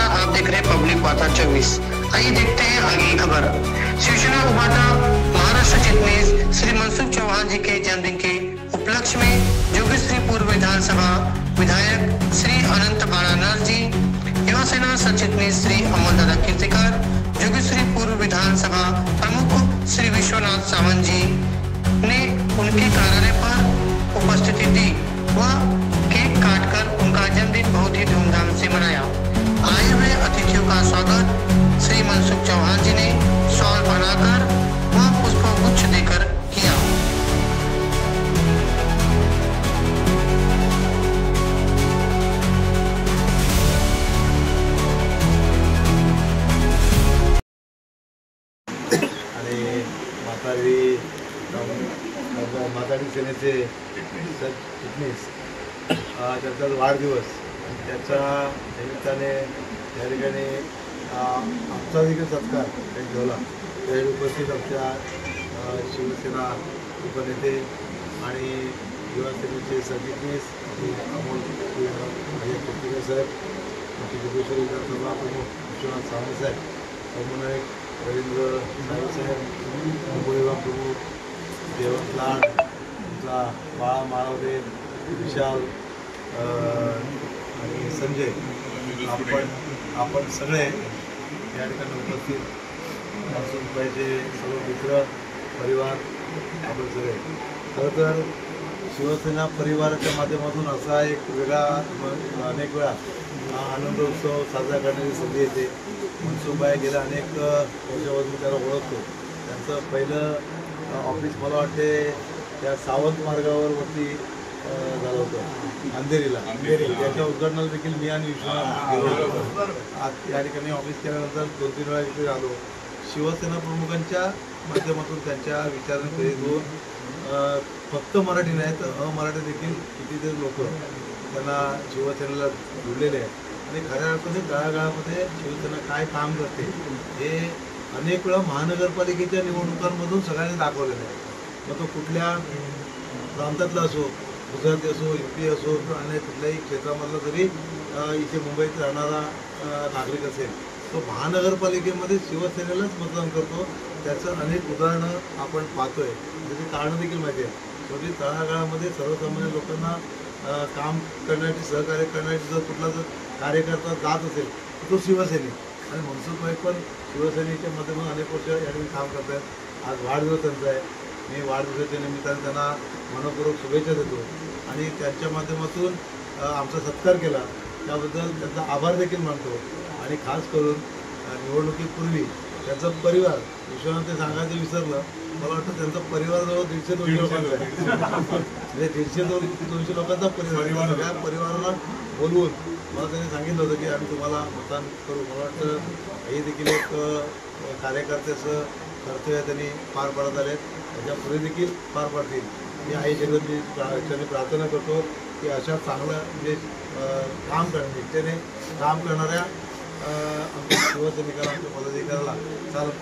नमस्कार, आप देख रहे हैं पब्लिक वार्ता 24। आइए देखते हैं आगे की खबर। शिवसेना उबाटा महाराष्ट्र चिटनीस श्री मनसुख चौहान जी के जन्मदिन के उपलक्ष्य में जोगेश्वरी पूर्व विधानसभा विधायक श्री अनंत बाळानर जी, युवा सेना सचिटनीस श्री अमोल दादा कीर्तिकर, जोगेश्वरी पूर्व विधानसभा प्रमुख श्री विश्वनाथ सावंत जी ने उनके कार्यालय पर उपस्थिति दी व केक काटकर उनका जन्मदिन बहुत ही धूमधाम से मनाया। आए हुए अतिथियों का स्वागत श्री मनसुख चौहान जी ने शॉल बनाकर व पुष्पगुच्छ देकर किया। माताडी सेनेचे चिटणीस त्यांचा वाढदिवस त्याच्या निमित्ताने त्या ठिकाणी आमचा देखील सत्कार त्यांनी ठेवला। त्यावेळी उपस्थित आमच्या शिवसेना उपनेते आणि युवा सेनेचे सरचिटणीस अमोल कीर्तिकर साहेब, आमचे जोगेश्वरी विधानसभा प्रमुख विश्वनाथ सावंत साहेब, समन्वयक रवींद्र साहेब, मुंबई विभाग प्रमुख देवंत लाड, तुमचा बाळा माळवदे, विशाल आणि संजय, आपण सगळे या ठिकाणी उपस्थित मनसुखभाईचे सर्व मित्र परिवार आपण सगळे खरं तर शिवसेना परिवाराच्या माध्यमातून असा एक वेगळा अनेक वेळा आनंद उत्सव साजरा करण्याची संधी येते। मनसुखभाई गेल्या अनेक वर्षापासून मी त्याला ओळखतो। त्यांचं पहिलं ऑफिस मला वाटते त्या सावंत मार्गावर वरती झालं होतं अंधेरीला। त्याच्या उद्घाटनाला देखील मी आणि विश्वनाथ गेलो होतो। आज या ठिकाणी ऑफिस केल्यानंतर 2-3 वेळा इथे आलो। शिवसेना प्रमुखांच्या माध्यमातून त्यांच्या विचारांनी प्रेरित होऊन फक्त मराठी नाही तर अमराठी देखील कितीतरी लोक त्यांना शिवसेनेला जुळलेले आहेत आणि खऱ्या अर्थाने तळागाळामध्ये शिवसेना काय काम करते हे अनेक वेळा महानगरपालिकेच्या निवडणुकांमधून सगळ्यांनी दाखवलेलं आहे। मग तो कुठल्या प्रांतातला असो, गुजराती असो, MP असो आणि कुठल्याही क्षेत्रामधला जरी इथे मुंबईत राहणारा नागरिक असेल तो महानगरपालिकेमध्ये शिवसेनेलाच मतदान करतो। त्याचं अनेक उदाहरणं आपण पाहतोय, त्याची कारणं देखील माहिती आहे। शेवटी तळागाळामध्ये सर्वसामान्य लोकांना काम करण्यासाठी सहकार्य करण्यासाठी जर कुठला जर कार्यकर्ता जात असेल तर तो शिवसैनिक, आणि मनसुखभाई पण शिवसेनेच्या माध्यमातून अनेक वर्ष या ठिकाणी काम करत आहेत। आज वाढदिवस त्यांचा आहे, मी वाढदिवसाच्या निमित्ताने त्यांना मनपूर्वक शुभेच्छा देतो आणि त्यांच्या माध्यमातून आमचा सत्कार केला त्याबद्दल त्यांचा आभार देखील मानतो। आणि खास करून निवडणुकीपूर्वी त्यांचा परिवार, विश्वनाथ ते सांगायचं विसरलं, मला वाटतं त्यांचा परिवार जवळ 150-200 लोकांचा आहे, म्हणजे 150-200 लोकांचा परिवार। त्या परिवाराला बोलवून मला त्यांनी सांगितलं होतं की आम्ही तुम्हाला मतदान करू। मला वाटतं हे देखील एक कार्यकर्त्याचं कर्तव्य त्यांनी पार पाडत आले, त्याच्या पुढे देखील पार पाडतील। मी आई जगदीश प्रार्थना करतो की अशा चांगलं म्हणजे काम निष्ठेने काम करणाऱ्या आमच्या शिवसैनिकाला, आमच्या पदाधिकाऱ्याला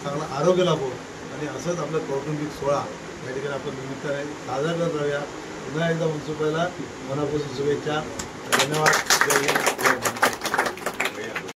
चांगलं आरोग्य लाभो आणि असंच आपलं कौटुंबिक सोहळा या ठिकाणी आपण निमित्ताने साजरा करत राहूया। पुन्हा एकदा मनसुखभाईला मनापासून शुभेच्छा। धन्यवाद। जय हिंद।